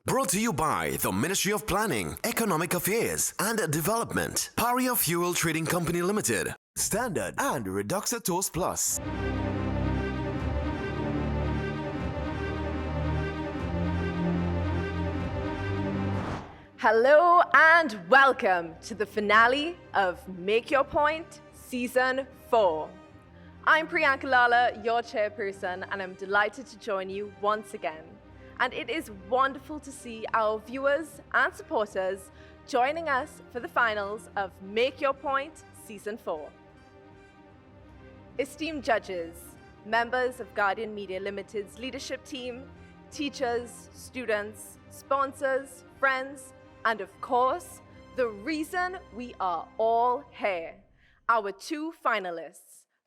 Brought to you by the Ministry of Planning, Economic Affairs and Development, Paria Fuel Trading Company Limited, Standard and Reduxer Toast Plus. Hello and welcome to the finale of Make Your Point Season 4. I'm Priyanka Lala, your chairperson, and I'm delighted to join you once again. And it is wonderful to see our viewers and supporters joining us for the finals of Make Your Point Season 4. Esteemed judges, members of Guardian Media Limited's leadership team, teachers, students, sponsors, friends, and of course, the reason we are all here, our two finalists,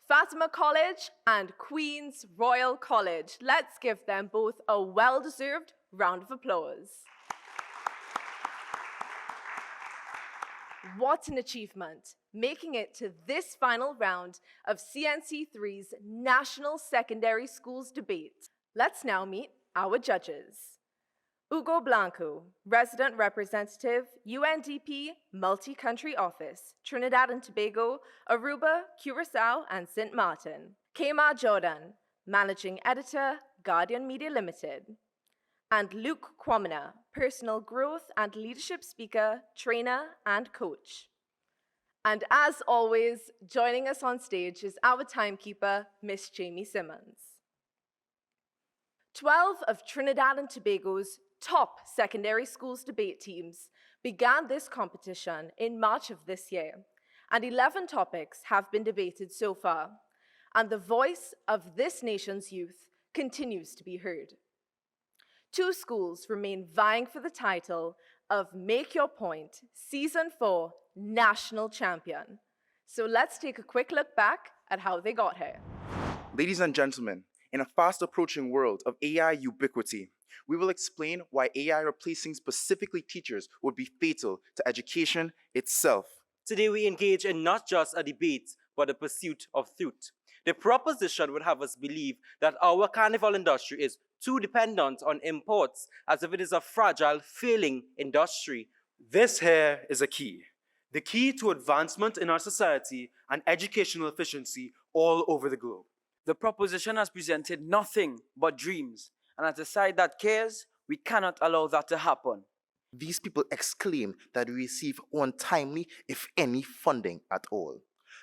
Fatima College and Queen's Royal College. Let's give them both a well-deserved round of applause. What an achievement, making it to this final round of CNC3's National Secondary Schools Debate. Let's now meet our judges. Hugo Blanco, Resident Representative, UNDP Multi-Country Office, Trinidad and Tobago, Aruba, Curacao, and St. Martin. Kema Jordan, Managing Editor, Guardian Media Limited. And Luke Kwamina, Personal Growth and Leadership Speaker, Trainer, and Coach. And as always, joining us on stage is our timekeeper, Miss Jamie Simmons. 12 of Trinidad and Tobago's top secondary schools debate teams began this competition in March of this year, and 11 topics have been debated so far, and the voice of this nation's youth continues to be heard. Two schools remain vying for the title of Make Your Point Season 4 National Champion. So let's take a quick look back at how they got here. Ladies and gentlemen, in a fast-approaching world of AI ubiquity, we will explain why AI replacing specifically teachers would be fatal to education itself. Today we engage in not just a debate, but a pursuit of truth. The proposition would have us believe that our carnival industry is too dependent on imports, as if it is a fragile, failing industry. This here is a key. The key to advancement in our society and educational efficiency all over the globe. The proposition has presented nothing but dreams, and as a side that cares, we cannot allow that to happen. These people exclaim that we receive untimely, if any, funding at all.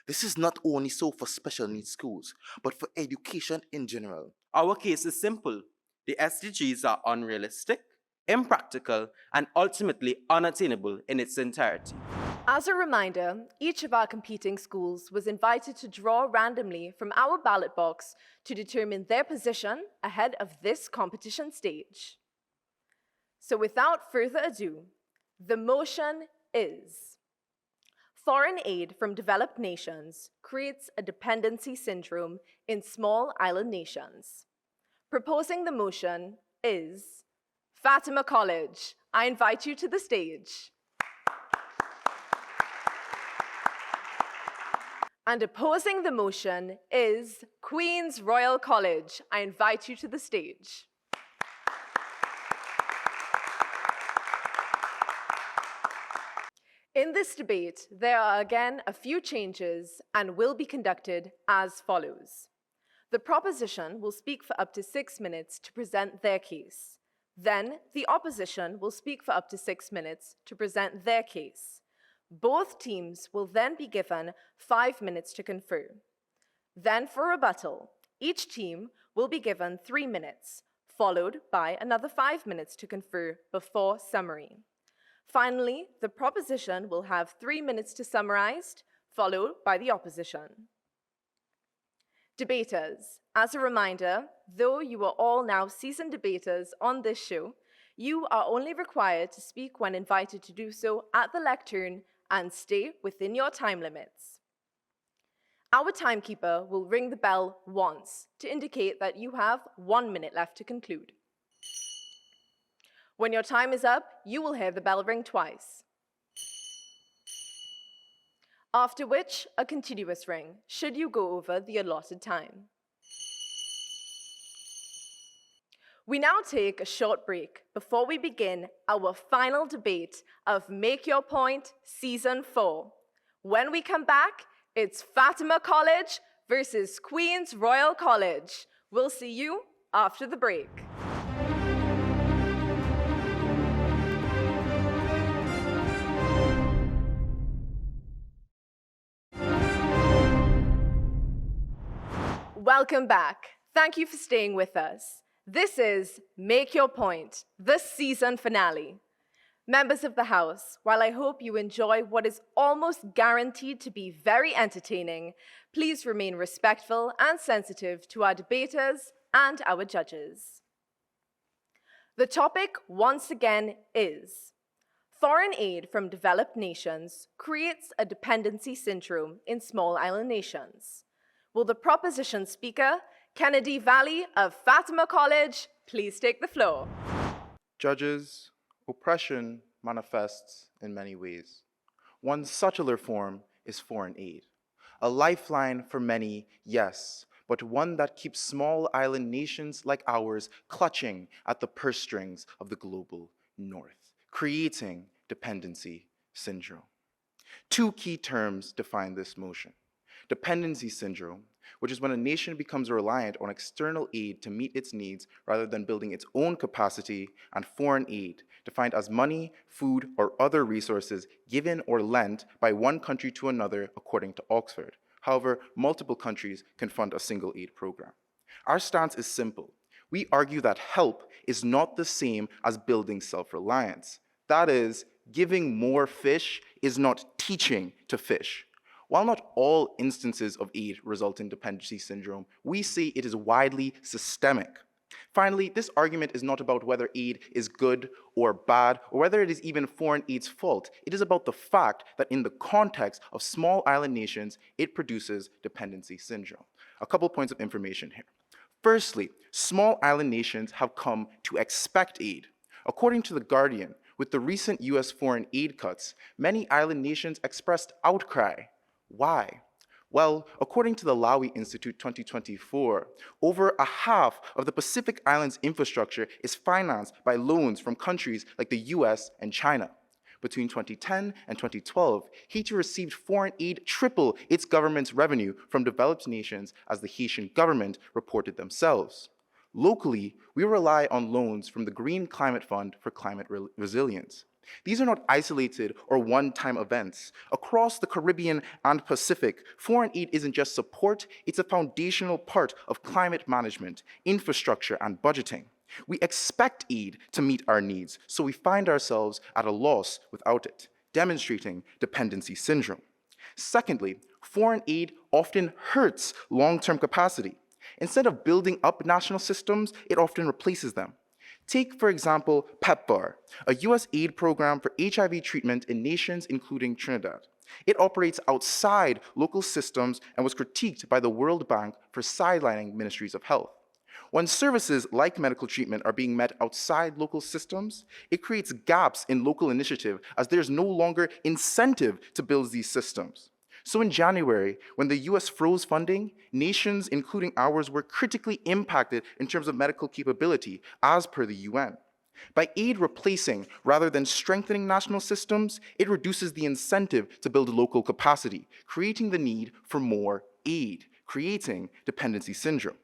This is not only so for special needs schools, but for education in general. Our case is simple. The SDGs are unrealistic, impractical, and ultimately unattainable in its entirety. As a reminder, each of our competing schools was invited to draw randomly from our ballot box to determine their position ahead of this competition stage. So without further ado, the motion is: foreign aid from developed nations creates a dependency syndrome in small island nations. Proposing the motion is Fatima College. I invite you to the stage. And opposing the motion is Queen's Royal College. I invite you to the stage. In this debate, there are again a few changes and will be conducted as follows. The proposition will speak for up to 6 minutes to present their case. Then, the opposition will speak for up to 6 minutes to present their case. Both teams will then be given 5 minutes to confer. Then for rebuttal, each team will be given 3 minutes, followed by another 5 minutes to confer before summary. Finally, the proposition will have 3 minutes to summarize, followed by the opposition. Debaters, as a reminder, though you are all now seasoned debaters on this show, you are only required to speak when invited to do so at the lectern and stay within your time limits. Our timekeeper will ring the bell once to indicate that you have 1 minute left to conclude. When your time is up, you will hear the bell ring twice. After which, a continuous ring, should you go over the allotted time. We now take a short break before we begin our final debate of Make Your Point Season 4. When we come back, it's Fatima College versus Queen's Royal College. We'll see you after the break. Welcome back. Thank you for staying with us. This is Make Your Point, the season finale. Members of the House, while I hope you enjoy what is almost guaranteed to be very entertaining, please remain respectful and sensitive to our debaters and our judges. The topic, once again, is foreign aid from developed nations creates a dependency syndrome in small island nations. Will the proposition speaker, Kennedy Valley of Fatima College, please take the floor? Judges, oppression manifests in many ways. One subtler form is foreign aid. A lifeline for many, yes, but one that keeps small island nations like ours clutching at the purse strings of the global north, creating dependency syndrome. Two key terms define this motion. Dependency syndrome, which is when a nation becomes reliant on external aid to meet its needs rather than building its own capacity, and foreign aid, defined as money, food, or other resources given or lent by one country to another according to Oxford. However, multiple countries can fund a single aid program. Our stance is simple. We argue that help is not the same as building self-reliance. That is, giving more fish is not teaching to fish. While not all instances of aid result in dependency syndrome, we say it is widely systemic. Finally, this argument is not about whether aid is good or bad, or whether it is even foreign aid's fault. It is about the fact that in the context of small island nations, it produces dependency syndrome. A couple points of information here. Firstly, small island nations have come to expect aid. According to The Guardian, with the recent US foreign aid cuts, many island nations expressed outcry. Why? Well, according to the Lowy Institute 2024, over a half of the Pacific Islands infrastructure is financed by loans from countries like the US and China. Between 2010 and 2012, Haiti received foreign aid triple its government's revenue from developed nations, as the Haitian government reported themselves. Locally, we rely on loans from the Green Climate Fund for climate resilience. These are not isolated or one-time events. Across the Caribbean and Pacific, foreign aid isn't just support, it's a foundational part of climate management, infrastructure, and budgeting. We expect aid to meet our needs, so we find ourselves at a loss without it, demonstrating dependency syndrome. Secondly, foreign aid often hurts long-term capacity. Instead of building up national systems, it often replaces them. Take, for example, PEPFAR, a US aid program for HIV treatment in nations including Trinidad. It operates outside local systems and was critiqued by the World Bank for sidelining ministries of health. When services like medical treatment are being met outside local systems, it creates gaps in local initiative as there's no longer incentive to build these systems. So in January, when the US froze funding, nations, including ours, were critically impacted in terms of medical capability, as per the UN. By aid replacing rather than strengthening national systems, it reduces the incentive to build local capacity, creating the need for more aid, creating dependency syndrome.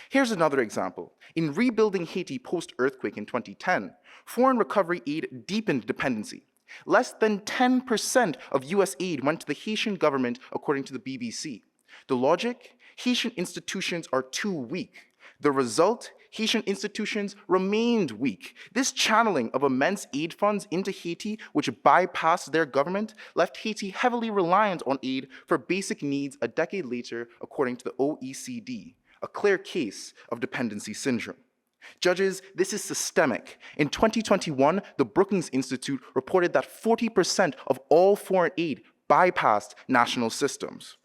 Here's another example. In rebuilding Haiti post-earthquake in 2010, foreign recovery aid deepened dependency. Less than 10% of US aid went to the Haitian government, according to the BBC. The logic? Haitian institutions are too weak. The result? Haitian institutions remained weak. This channeling of immense aid funds into Haiti, which bypassed their government, left Haiti heavily reliant on aid for basic needs a decade later, according to the OECD, a clear case of dependency syndrome. Judges, this is systemic. In 2021, the Brookings Institute reported that 40% of all foreign aid bypassed national systems.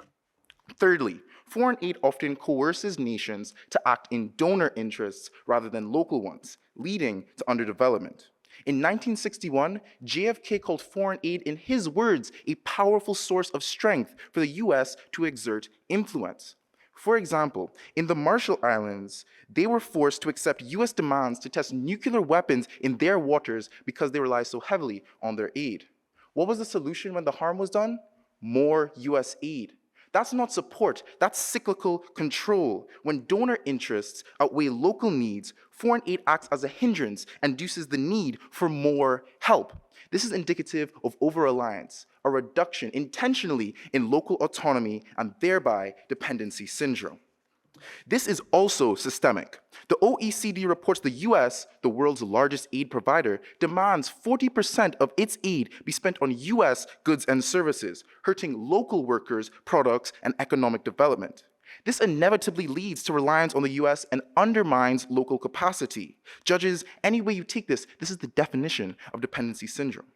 Thirdly, foreign aid often coerces nations to act in donor interests rather than local ones, leading to underdevelopment. In 1961, JFK called foreign aid, in his words, a powerful source of strength for the US to exert influence. For example, in the Marshall Islands, they were forced to accept US demands to test nuclear weapons in their waters because they rely so heavily on their aid. What was the solution when the harm was done? More US aid. That's not support, that's cyclical control. When donor interests outweigh local needs, foreign aid acts as a hindrance and induces the need for more help. This is indicative of over-reliance, a reduction intentionally in local autonomy and thereby dependency syndrome. This is also systemic. The OECD reports the US, the world's largest aid provider, demands 40% of its aid be spent on US goods and services, hurting local workers, products, and economic development. This inevitably leads to reliance on the US and undermines local capacity. Judges, any way you take this, this is the definition of dependency syndrome.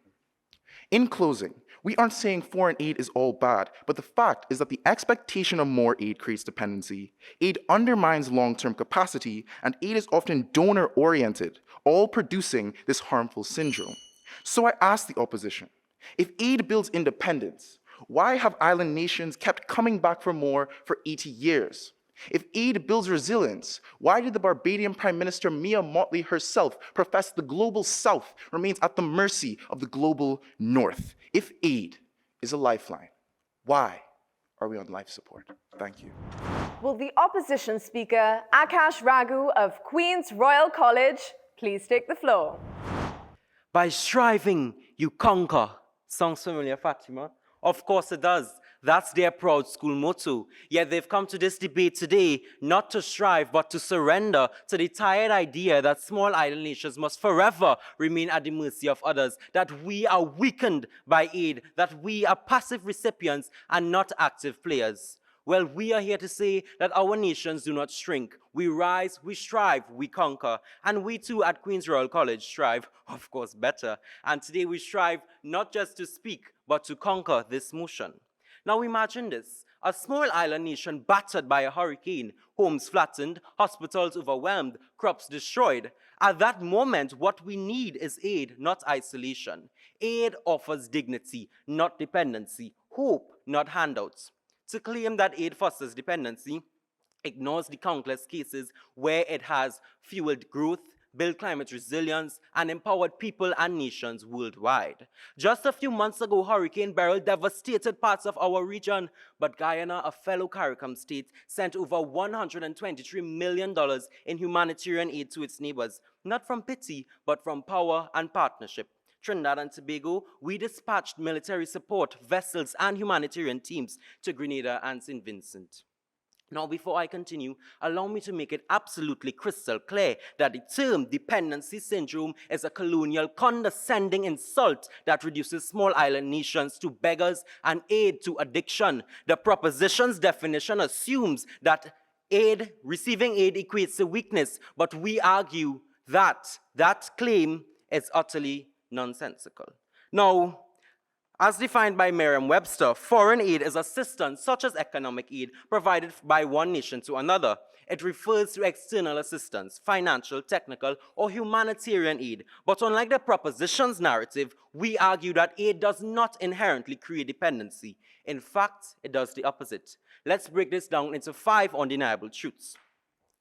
In closing, we aren't saying foreign aid is all bad, but the fact is that the expectation of more aid creates dependency. Aid undermines long-term capacity, and aid is often donor-oriented, all producing this harmful syndrome. So I ask the opposition, if aid builds independence, why have island nations kept coming back for more for 80 years? If aid builds resilience, why did the Barbadian Prime Minister Mia Mottley herself profess the global South remains at the mercy of the global North? If aid is a lifeline, why are we on life support? Thank you. Will the opposition speaker, Akash Raghu of Queen's Royal College, please take the floor? By striving, you conquer. Sounds familiar, Fatima? Of course it does. That's their proud school motto. Yet they've come to this debate today not to strive, but to surrender to the tired idea that small island nations must forever remain at the mercy of others, that we are weakened by aid, that we are passive recipients and not active players. Well, we are here to say that our nations do not shrink. We rise, we strive, we conquer. And we too at Queen's Royal College strive, of course, better. And today we strive not just to speak, but to conquer this motion. Now imagine this, a small island nation battered by a hurricane, homes flattened, hospitals overwhelmed, crops destroyed. At that moment, what we need is aid, not isolation. Aid offers dignity, not dependency, hope, not handouts. To claim that aid fosters dependency ignores the countless cases where it has fueled growth, built climate resilience, and empowered people and nations worldwide. Just a few months ago, Hurricane Beryl devastated parts of our region, but Guyana, a fellow CARICOM state, sent over $123 million in humanitarian aid to its neighbors, not from pity, but from power and partnership. Trinidad and Tobago, we dispatched military support, vessels, and humanitarian teams to Grenada and St. Vincent. Now, before I continue, allow me to make it absolutely crystal clear that the term dependency syndrome is a colonial, condescending insult that reduces small island nations to beggars and aid to addiction. The proposition's definition assumes that receiving aid equates to weakness, but we argue that that claim is utterly nonsensical. Now, as defined by Merriam-Webster, foreign aid is assistance, such as economic aid, provided by one nation to another. It refers to external assistance, financial, technical, or humanitarian aid. But unlike the proposition's narrative, we argue that aid does not inherently create dependency. In fact, it does the opposite. Let's break this down into 5 undeniable truths.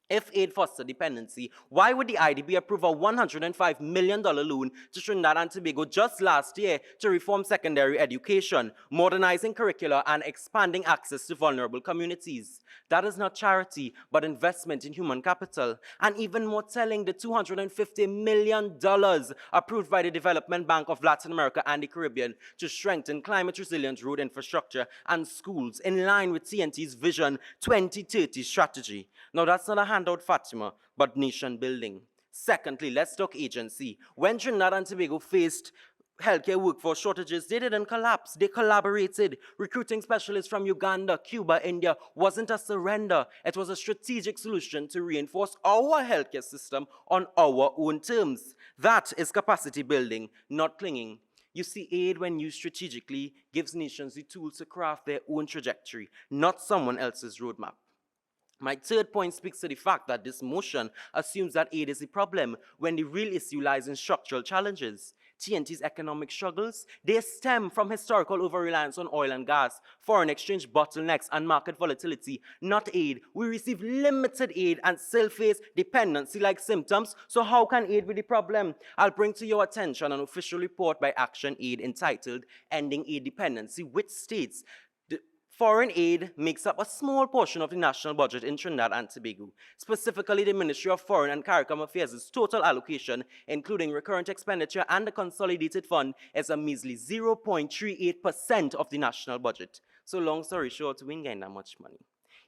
If aid fosters dependency, why would the IDB approve a $105 million loan to Trinidad and Tobago just last year to reform secondary education, modernizing curricula, and expanding access to vulnerable communities? That is not charity, but investment in human capital. And even more telling, the $250 million approved by the Development Bank of Latin America and the Caribbean to strengthen climate-resilient road infrastructure and schools in line with TNT's Vision 2030 strategy. Now, that's not a handout, Fatima, but nation building. Secondly, let's talk agency. When Trinidad and Tobago faced healthcare workforce shortages, they didn't collapse, they collaborated. Recruiting specialists from Uganda, Cuba, India wasn't a surrender. It was a strategic solution to reinforce our healthcare system on our own terms. That is capacity building, not clinging. You see, aid, when used strategically, gives nations the tools to craft their own trajectory, not someone else's roadmap. My third point speaks to the fact that this motion assumes that aid is the problem when the real issue lies in structural challenges. TNT's economic struggles, they stem from historical over-reliance on oil and gas, foreign exchange bottlenecks, and market volatility, not aid. We receive limited aid and still face dependency-like symptoms, so how can aid be the problem? I'll bring to your attention an official report by Action Aid entitled Ending Aid Dependency, which states foreign aid makes up a small portion of the national budget in Trinidad and Tobago. Specifically, the Ministry of Foreign and CARICOM Affairs' total allocation, including recurrent expenditure and the consolidated fund, is a measly 0.38% of the national budget. So long story short, we ain't getting that much money.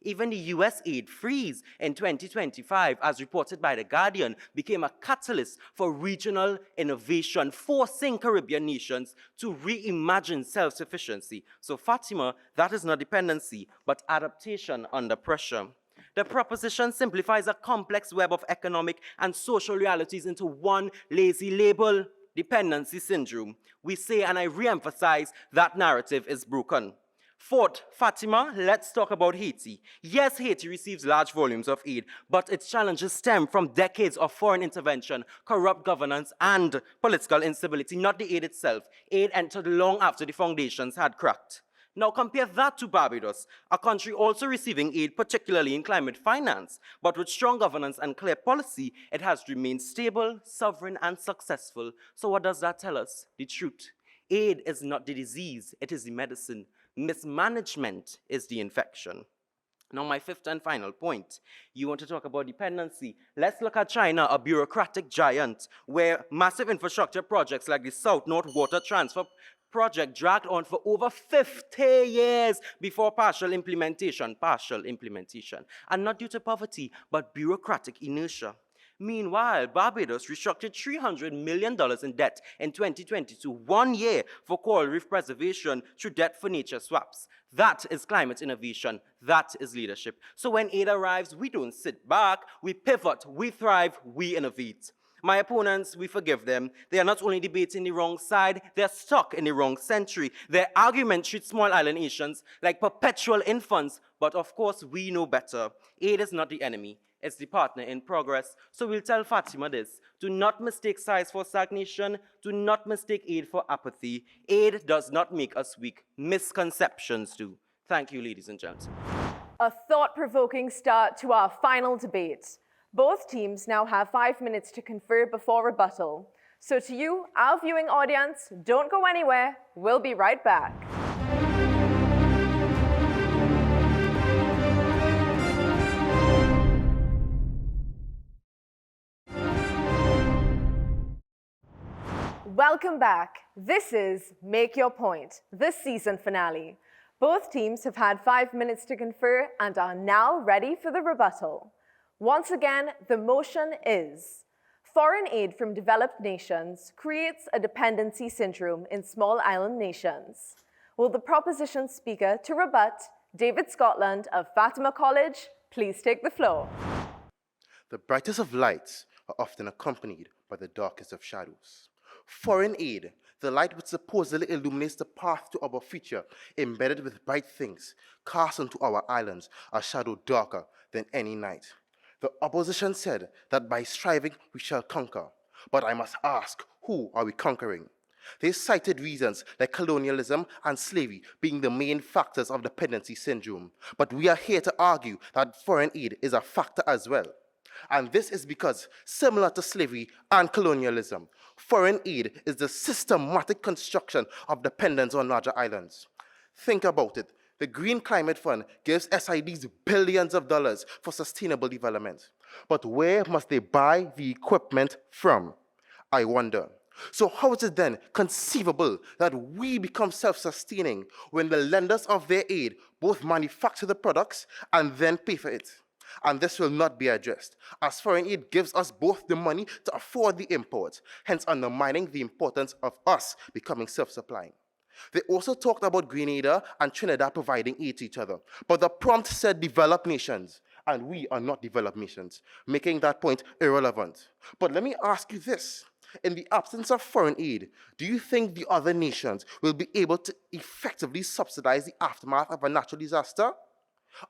Even the US aid freeze in 2025, as reported by The Guardian, became a catalyst for regional innovation, forcing Caribbean nations to reimagine self-sufficiency. So Fatima, that is not dependency, but adaptation under pressure. The proposition simplifies a complex web of economic and social realities into one lazy label: dependency syndrome. We say, and I re-emphasize, that narrative is broken. Fourth, Fatima, let's talk about Haiti. Yes, Haiti receives large volumes of aid, but its challenges stem from decades of foreign intervention, corrupt governance, and political instability, not the aid itself. Aid entered long after the foundations had cracked. Now compare that to Barbados, a country also receiving aid, particularly in climate finance, but with strong governance and clear policy, it has remained stable, sovereign, and successful. So what does that tell us? The truth. Aid is not the disease, it is the medicine. Mismanagement is the infection. Now, my fifth and final point. You want to talk about dependency? Let's look at China, a bureaucratic giant, where massive infrastructure projects like the South-North Water Transfer project dragged on for over 50 years before partial implementation, and not due to poverty, but bureaucratic inertia. Meanwhile, Barbados restructured $300 million in debt in 2022, 1 year, for coral reef preservation through debt for nature swaps. That is climate innovation. That is leadership. So when aid arrives, we don't sit back, we pivot, we thrive, we innovate. My opponents, we forgive them. They are not only debating the wrong side, they are stuck in the wrong century. Their argument treats small island nations like perpetual infants, but of course we know better. Aid is not the enemy. It's the partner in progress. So we'll tell Fatima this: do not mistake size for stagnation. Do not mistake aid for apathy. Aid does not make us weak. Misconceptions do. Thank you, ladies and gentlemen. A thought-provoking start to our final debate. Both teams now have 5 minutes to confer before rebuttal. So to you, our viewing audience, don't go anywhere. We'll be right back. Welcome back. This is Make Your Point, the season finale. Both teams have had 5 minutes to confer and are now ready for the rebuttal. Once again, the motion is: foreign aid from developed nations creates a dependency syndrome in small island nations. Will the proposition speaker to rebut, David Scotland of Fatima College, please take the floor? The brightest of lights are often accompanied by the darkest of shadows. Foreign aid, the light which supposedly illuminates the path to our future, embedded with bright things, cast onto our islands, a shadow darker than any night. The opposition said that by striving we shall conquer. But I must ask, who are we conquering? They cited reasons like colonialism and slavery being the main factors of dependency syndrome. But we are here to argue that foreign aid is a factor as well. And this is because, similar to slavery and colonialism, foreign aid is the systematic construction of dependence on larger islands. Think about it. The Green Climate Fund gives SIDs billions of dollars for sustainable development. But where must they buy the equipment from? I wonder. So how is it then conceivable that we become self-sustaining when the lenders of their aid both manufacture the products and then pay for it? And this will not be addressed, as foreign aid gives us both the money to afford the imports, hence undermining the importance of us becoming self-supplying. They also talked about Grenada and Trinidad providing aid to each other, but the prompt said developed nations, and we are not developed nations, making that point irrelevant. But let me ask you this. In the absence of foreign aid, do you think the other nations will be able to effectively subsidize the aftermath of a natural disaster?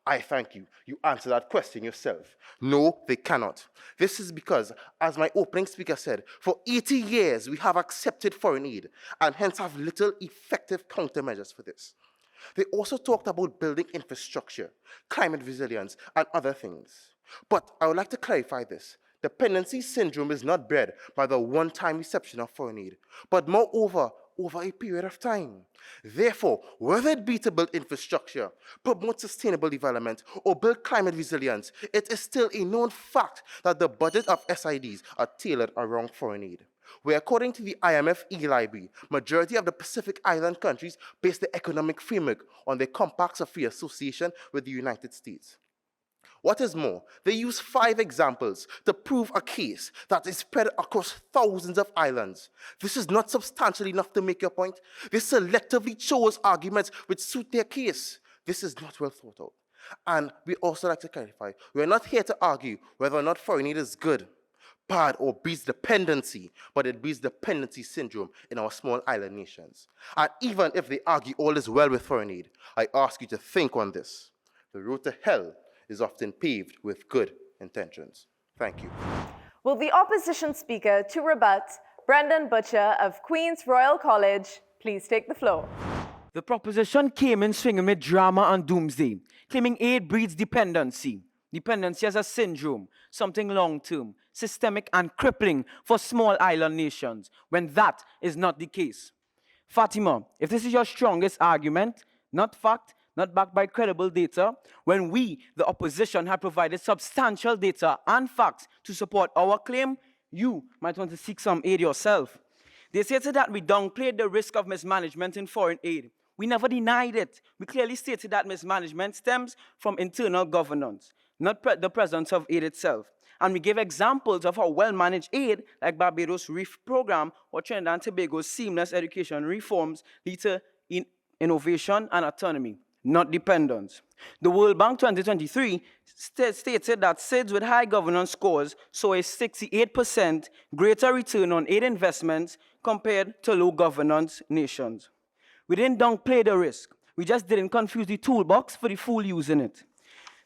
I thank you. You answer that question yourself. No, they cannot. This is because, as my opening speaker said, for 80 years we have accepted foreign aid and hence have little effective countermeasures for this. They also talked about building infrastructure, climate resilience, and other things. But I would like to clarify this. Dependency syndrome is not bred by the one-time reception of foreign aid, but moreover, over a period of time. Therefore, whether it be to build infrastructure, promote sustainable development, or build climate resilience, it is still a known fact that the budget of SIDs are tailored around foreign aid. Where according to the IMF e-library, majority of the Pacific Island countries base their economic framework on their compacts of free association with the United States. What is more, they use 5 examples to prove a case that is spread across thousands of islands. This is not substantial enough to make your point. They selectively chose arguments which suit their case. This is not well thought out. And we also like to clarify, we are not here to argue whether or not foreign aid is good, bad, or breeds dependency, but it breeds dependency syndrome in our small island nations. And even if they argue all is well with foreign aid, I ask you to think on this. The road to hell is often paved with good intentions. Thank you. Will the opposition speaker to rebut, Brendan Butcher of Queen's Royal College, please take the floor. The proposition came in swinging with drama and doomsday, claiming aid breeds dependency. Dependency as a syndrome, something long-term, systemic and crippling for small island nations, when that is not the case. Fatima, if this is your strongest argument, not fact, not backed by credible data, when we, the opposition, have provided substantial data and facts to support our claim, you might want to seek some aid yourself. They stated that we downplayed the risk of mismanagement in foreign aid. We never denied it. We clearly stated that mismanagement stems from internal governance, not the presence of aid itself. And we gave examples of how well-managed aid, like Barbados' REEF program or Trinidad and Tobago's seamless education reforms, lead to innovation and autonomy, not dependence. The World Bank 2023 stated that SIDS with high governance scores saw a 68% greater return on aid investments compared to low governance nations. We didn't downplay the risk. We just didn't confuse the toolbox for the fool using it.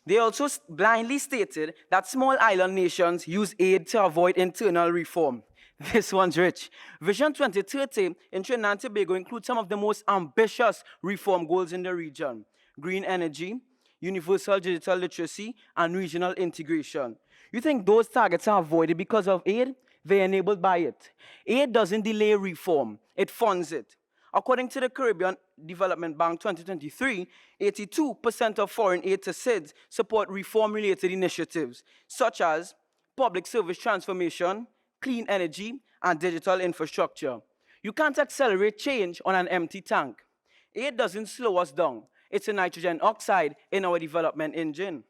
They also blindly stated that small island nations use aid to avoid internal reform. This one's rich. Vision 2030 in Trinidad and Tobago includes some of the most ambitious reform goals in the region: green energy, universal digital literacy, and regional integration. You think those targets are avoided because of aid? They're enabled by it. Aid doesn't delay reform, it funds it. According to the Caribbean Development Bank 2023, 82% of foreign aid to SIDS support reform-related initiatives, such as public service transformation, clean energy, and digital infrastructure. You can't accelerate change on an empty tank. Aid doesn't slow us down. It's a nitrogen oxide in our development engine.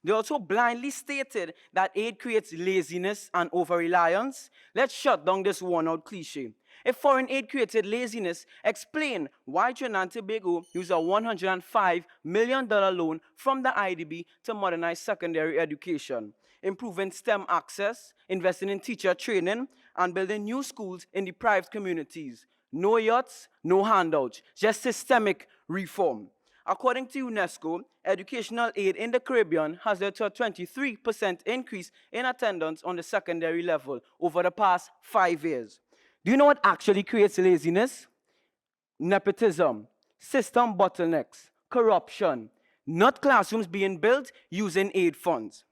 They also blindly stated that aid creates laziness and over-reliance. Let's shut down this worn-out cliche. If foreign aid created laziness, explain why Trinidad and Tobago used a $105 million loan from the IDB to modernize secondary education, improving STEM access, investing in teacher training, and building new schools in deprived communities. No yachts, no handouts, just systemic reform. According to UNESCO, educational aid in the Caribbean has led to a 23% increase in attendance on the secondary level over the past 5 years. Do you know what actually creates laziness? Nepotism, system bottlenecks, corruption, not classrooms being built using aid funds.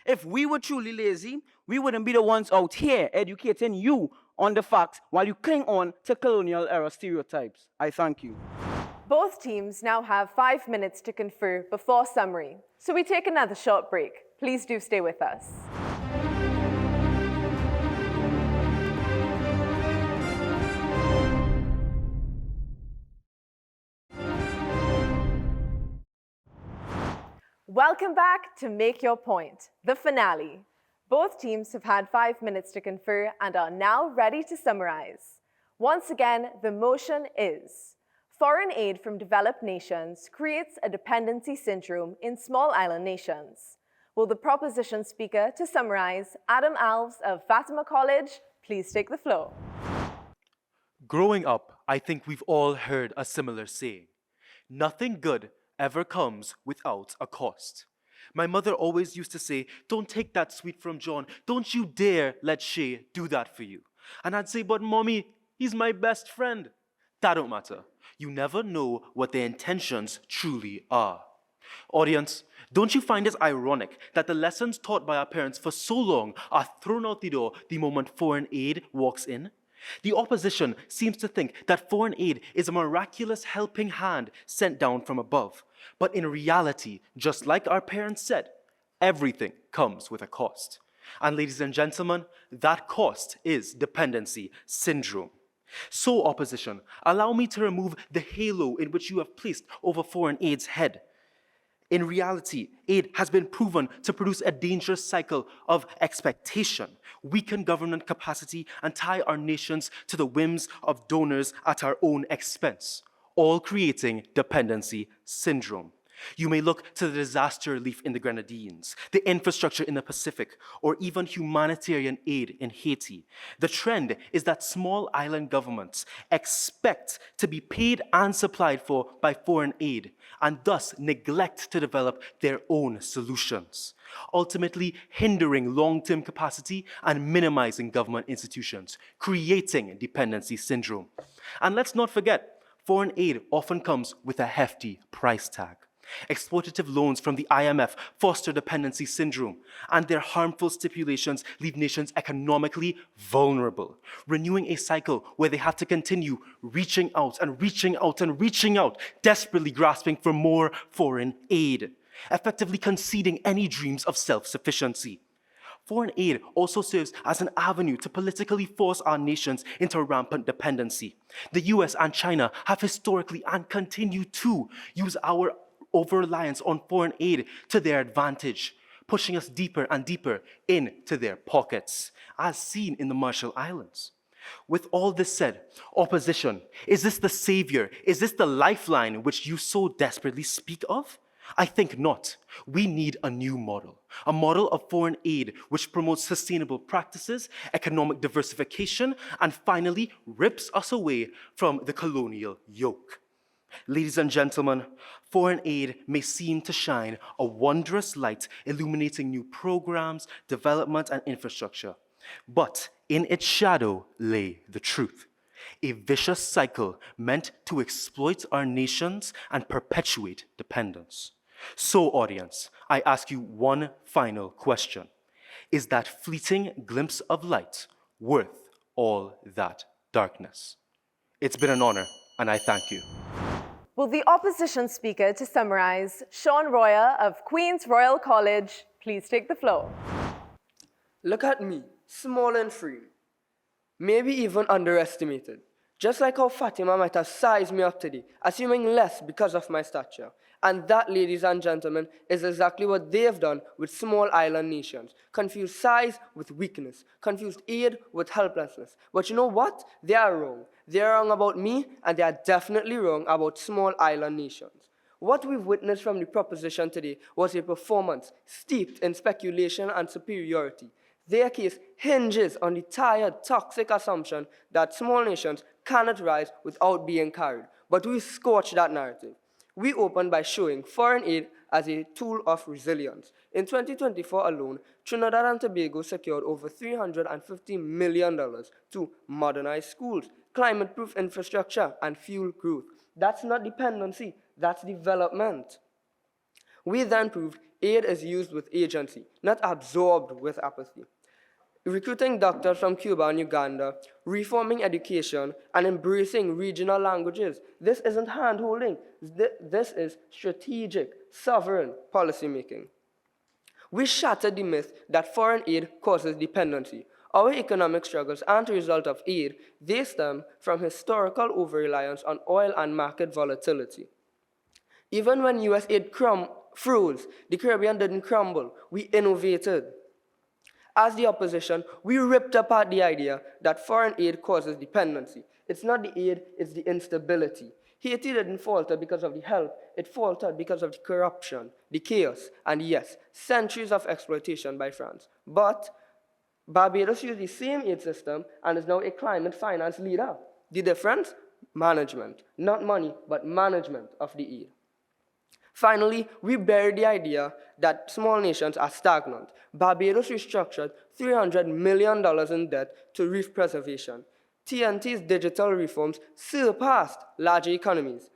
If we were truly lazy, we wouldn't be the ones out here educating you on the facts while you cling on to colonial era stereotypes. I thank you. Both teams now have 5 minutes to confer before summary, so we take another short break. Please do stay with us. Welcome back to Make Your Point, the finale. Both teams have had 5 minutes to confer and are now ready to summarize. Once again, the motion is: foreign aid from developed nations creates a dependency syndrome in small island nations. Will the proposition speaker to summarize, Adam Alves of Fatima College, please take the floor. Growing up, I think we've all heard a similar saying: nothing good ever comes without a cost. My mother always used to say, "Don't take that sweet from John. Don't you dare let Shay do that for you." And I'd say, "But mommy, he's my best friend." That don't matter. You never know what their intentions truly are. Audience, don't you find it ironic that the lessons taught by our parents for so long are thrown out the door the moment foreign aid walks in? The opposition seems to think that foreign aid is a miraculous helping hand sent down from above. But in reality, just like our parents said, everything comes with a cost. And ladies and gentlemen, that cost is dependency syndrome. So, opposition, allow me to remove the halo in which you have placed over foreign aid's head. In reality, aid has been proven to produce a dangerous cycle of expectation, weaken government capacity, and tie our nations to the whims of donors at our own expense, all creating dependency syndrome. You may look to the disaster relief in the Grenadines, the infrastructure in the Pacific, or even humanitarian aid in Haiti. The trend is that small island governments expect to be paid and supplied for by foreign aid, and thus neglect to develop their own solutions, ultimately hindering long-term capacity and minimizing government institutions, creating dependency syndrome. And let's not forget, foreign aid often comes with a hefty price tag. Exploitative loans from the IMF foster dependency syndrome, and their harmful stipulations leave nations economically vulnerable, renewing a cycle where they have to continue reaching out and reaching out and reaching out, desperately grasping for more foreign aid, effectively conceding any dreams of self-sufficiency. Foreign aid also serves as an avenue to politically force our nations into rampant dependency. The US and China have historically and continue to use our over-reliance on foreign aid to their advantage, pushing us deeper and deeper into their pockets, as seen in the Marshall Islands. With all this said, opposition, is this the savior? Is this the lifeline which you so desperately speak of? I think not. We need a new model, a model of foreign aid which promotes sustainable practices, economic diversification, and finally rips us away from the colonial yoke. Ladies and gentlemen, foreign aid may seem to shine a wondrous light illuminating new programs, development, and infrastructure. But in its shadow lay the truth, a vicious cycle meant to exploit our nations and perpetuate dependence. So, audience, I ask you one final question. Is that fleeting glimpse of light worth all that darkness? It's been an honor, and I thank you. Will the opposition speaker to summarize, Sean Royer of Queen's Royal College, please take the floor. Look at me, small and free, maybe even underestimated. Just like how Fatima might have sized me up today, assuming less because of my stature. And that, ladies and gentlemen, is exactly what they have done with small island nations. Confused size with weakness, confused aid with helplessness. But you know what? They are wrong. They are wrong about me, and they are definitely wrong about small island nations. What we've witnessed from the proposition today was a performance steeped in speculation and superiority. Their case hinges on the tired, toxic assumption that small nations cannot rise without being carried. But we scorch that narrative. We opened by showing foreign aid as a tool of resilience. In 2024 alone, Trinidad and Tobago secured over $350 million to modernize schools, climate-proof infrastructure, and fuel growth. That's not dependency, that's development. We then proved aid is used with agency, not absorbed with apathy. Recruiting doctors from Cuba and Uganda, reforming education, and embracing regional languages. This isn't hand-holding. This is strategic, sovereign policymaking. We shattered the myth that foreign aid causes dependency. Our economic struggles aren't a result of aid. They stem from historical over-reliance on oil and market volatility. Even when US aid froze, the Caribbean didn't crumble. We innovated. As the opposition, we ripped apart the idea that foreign aid causes dependency. It's not the aid, it's the instability. Haiti didn't falter because of the help, it faltered because of the corruption, the chaos, and yes, centuries of exploitation by France. But Barbados used the same aid system and is now a climate finance leader. The difference? Management. Not money, but management of the aid. Finally, we buried the idea that small nations are stagnant. Barbados restructured $300 million in debt to reef preservation. TNT's digital reforms surpassed larger economies.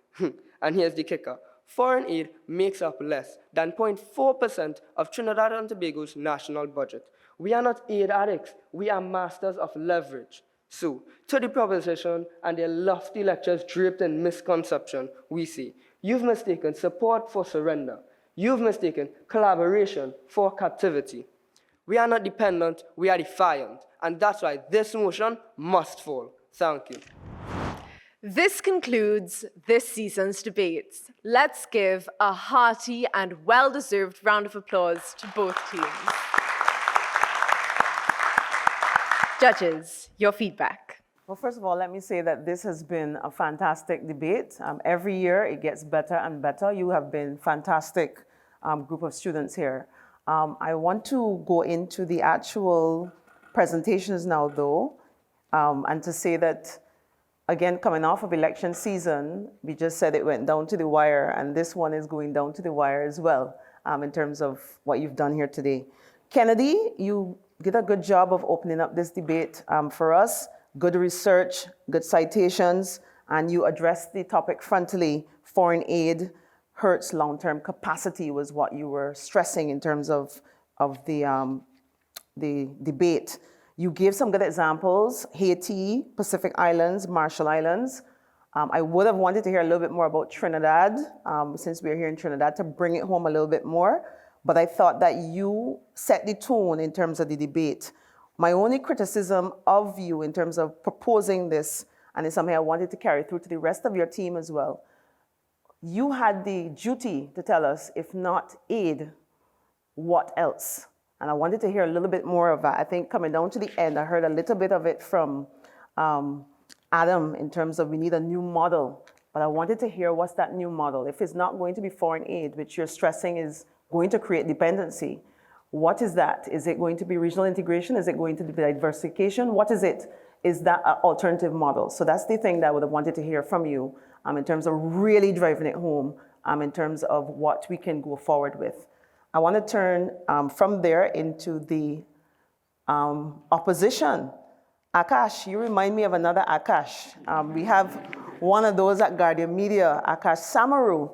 And here's the kicker. Foreign aid makes up less than 0.4% of Trinidad and Tobago's national budget. We are not aid addicts, we are masters of leverage. So, to the proposition and their lofty lectures draped in misconception, we say, you've mistaken support for surrender. You've mistaken collaboration for captivity. We are not dependent, we are defiant. And that's why this motion must fall. Thank you. This concludes this season's debates. Let's give a hearty and well-deserved round of applause to both teams. Judges, your feedback. Well, first of all, let me say that this has been a fantastic debate. Every year it gets better and better. You have been fantastic group of students here. I want to go into the actual presentations now, though, and to say that, again, coming off of election season, we just said it went down to the wire, and this one is going down to the wire as well, in terms of what you've done here today. Kennedy, you did a good job of opening up this debate for us. Good research, good citations, and you addressed the topic frontally. Foreign aid hurts long-term capacity was what you were stressing in terms of the debate. You gave some good examples, Haiti, Pacific Islands, Marshall Islands. I would have wanted to hear a little bit more about Trinidad, since we're here in Trinidad, to bring it home a little bit more. But I thought that you set the tone in terms of the debate. My only criticism of you in terms of proposing this, and it's something I wanted to carry through to the rest of your team as well, you had the duty to tell us, if not aid, what else? And I wanted to hear a little bit more of that. I think coming down to the end, I heard a little bit of it from Adam in terms of we need a new model. But I wanted to hear what's that new model. If it's not going to be foreign aid, which you're stressing is going to create dependency, what is that? Is it going to be regional integration? Is it going to be diversification? What is it? Is that an alternative model? So that's the thing that I would have wanted to hear from you in terms of really driving it home in terms of what we can go forward with. I want to turn from there into the opposition. Akash, you remind me of another Akash. We have one of those at Guardian Media, Akash Samaru.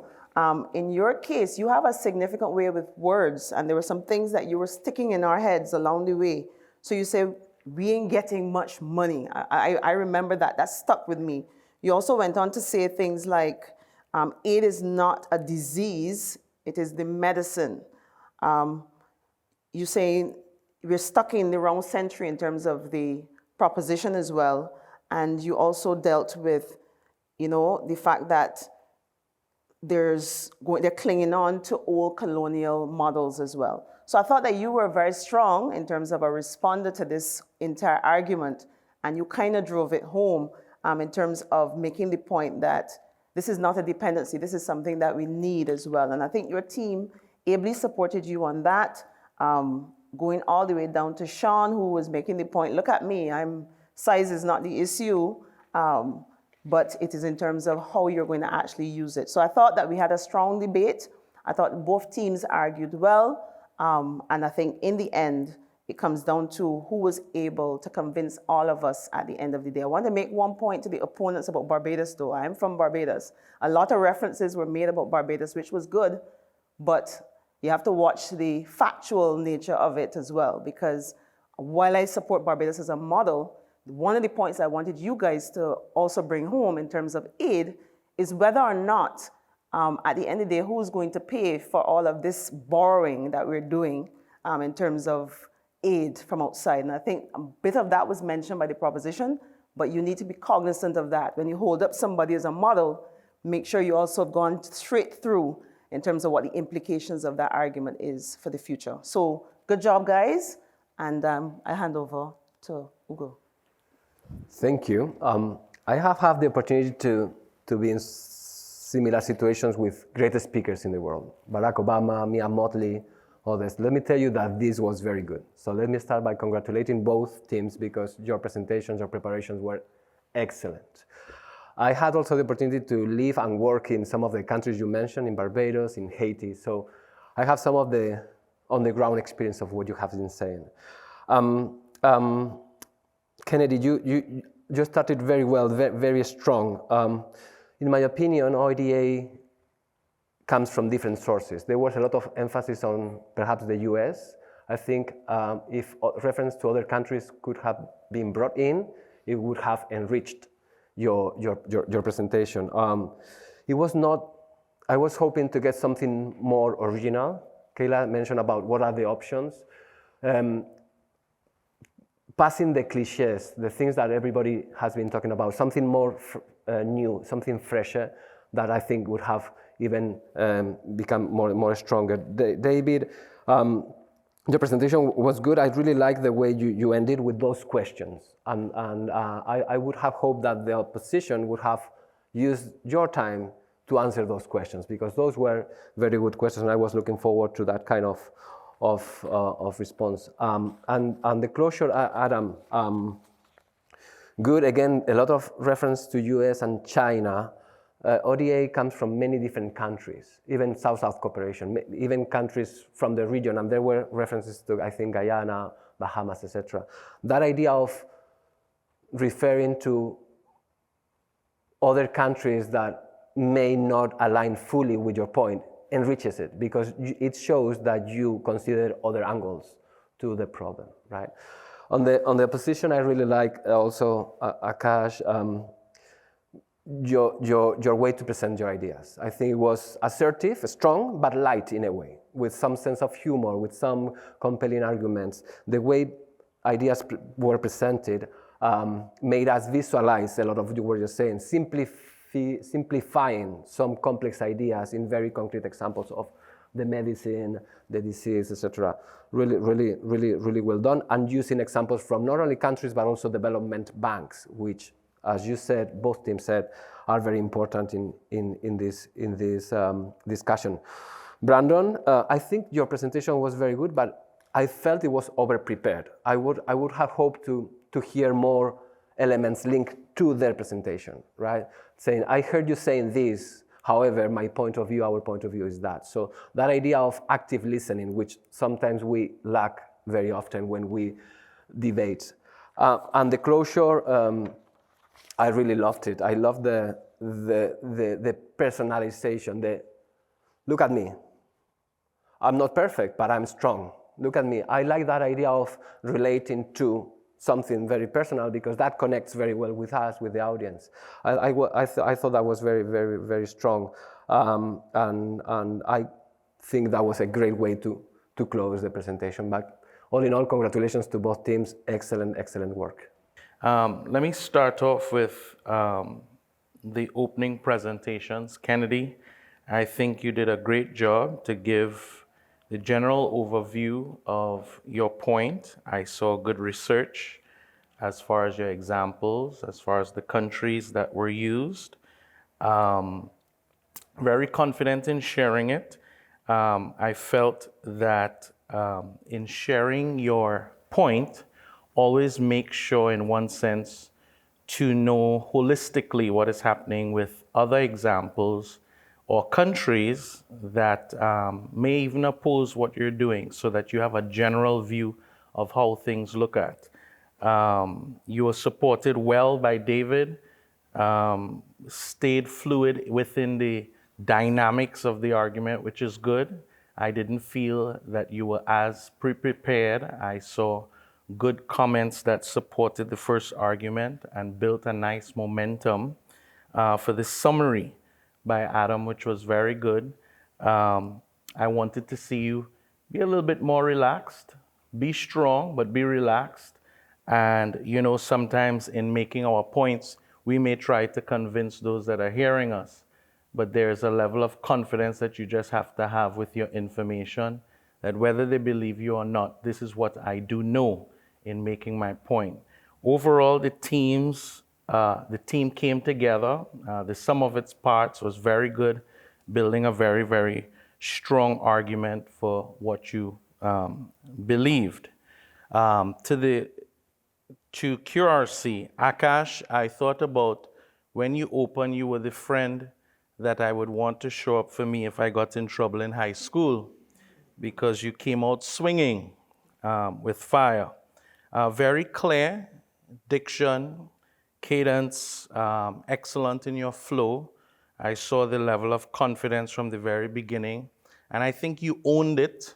In your case, you have a significant way with words, and there were some things that you were sticking in our heads along the way. So you say, we ain't getting much money. I remember that. That stuck with me. You also went on to say things like, aid is not a disease, it is the medicine. You say we're stuck in the wrong century in terms of the proposition as well. And you also dealt with, the fact that they're clinging on to old colonial models as well. So I thought that you were very strong in terms of a responder to this entire argument, and you kind of drove it home in terms of making the point that this is not a dependency, this is something that we need as well. And I think your team ably supported you on that, going all the way down to Sean, who was making the point, look at me, size is not the issue, but it is in terms of how you're going to actually use it. So I thought that we had a strong debate. I thought both teams argued well, and I think in the end, it comes down to who was able to convince all of us at the end of the day. I want to make one point to the opponents about Barbados, though. I am from Barbados. A lot of references were made about Barbados, which was good, but you have to watch the factual nature of it as well, because while I support Barbados as a model, one of the points I wanted you guys to also bring home in terms of aid is whether or not, at the end of the day, who's going to pay for all of this borrowing that we're doing in terms of aid from outside. And I think a bit of that was mentioned by the proposition, but you need to be cognizant of that. When you hold up somebody as a model, make sure you also have gone straight through in terms of what the implications of that argument is for the future. So good job, guys. And I hand over to Ugo. Thank you. I have had the opportunity to be in similar situations with great speakers in the world. Barack Obama, Mia Motley, others. Let me tell you that this was very good. So let me start by congratulating both teams because your presentations, your preparations were excellent. I had also the opportunity to live and work in some of the countries you mentioned, in Barbados, in Haiti. So I have some of the on-the-ground experience of what you have been saying. Kennedy, you started very well, very strong. In my opinion, OIDA comes from different sources. There was a lot of emphasis on perhaps the US. I think if reference to other countries could have been brought in, it would have enriched your presentation. It was not, I was hoping to get something more original. Kayla mentioned about what are the options. Passing the cliches, the things that everybody has been talking about, something more new, something fresher that I think would have even become more stronger. David, the presentation was good. I really like the way you ended with those questions. And I would have hoped that the opposition would have used your time to answer those questions, because those were very good questions, and I was looking forward to that kind of response. And the closure, Adam, good. Again, a lot of reference to US and China. ODA comes from many different countries, even South-South cooperation, even countries from the region, and there were references to, I think, Guyana, Bahamas, etc. That idea of referring to other countries that may not align fully with your point enriches it, because it shows that you consider other angles to the problem, right? On the opposition, I really like also, Akash, your way to present your ideas. I think it was assertive, strong, but light in a way, with some sense of humor, with some compelling arguments. The way ideas were presented made us visualize a lot of what you were just saying, simplifying some complex ideas in very concrete examples of the medicine, the disease, etc. Really well done, and using examples from not only countries but also development banks, which, as you said, both teams said, are very important in this discussion. Brandon, I think your presentation was very good, but I felt it was over-prepared. I would have hoped to hear more elements linked to their presentation, right? Saying, I heard you saying this, however, my point of view, our point of view is that. So that idea of active listening, which sometimes we lack very often when we debate. And the closure, I really loved it. I love the personalization. Look at me. I'm not perfect, but I'm strong. Look at me. I like that idea of relating to something very personal, because that connects very well with us, with the audience. I thought that was very strong, and I think that was a great way to close the presentation. But all in all, congratulations to both teams. Excellent work. Let me start off with the opening presentations. Kennedy, I think you did a great job to give the general overview of your point. I saw good research as far as your examples, as far as the countries that were used. Very confident in sharing it. I felt that in sharing your point, always make sure, in one sense, to know holistically what is happening with other examples or countries that may even oppose what you're doing, so that you have a general view of how things look at. You were supported well by David, stayed fluid within the dynamics of the argument, which is good. I didn't feel that you were as prepared. I saw good comments that supported the first argument and built a nice momentum for the summary by Adam, which was very good. I wanted to see you be a little bit more relaxed, be strong, but be relaxed. And, you know, sometimes in making our points, we may try to convince those that are hearing us, but there's a level of confidence that you just have to have with your information, that whether they believe you or not, this is what I do know in making my point. Overall, the team came together. The sum of its parts was very good, building a very strong argument for what you believed. To QRC, Akash, I thought about When you opened, you were the friend that I would want to show up for me if I got in trouble in high school, because you came out swinging with fire. Very clear diction, cadence, excellent in your flow. I saw the level of confidence from the very beginning, and I think you owned it.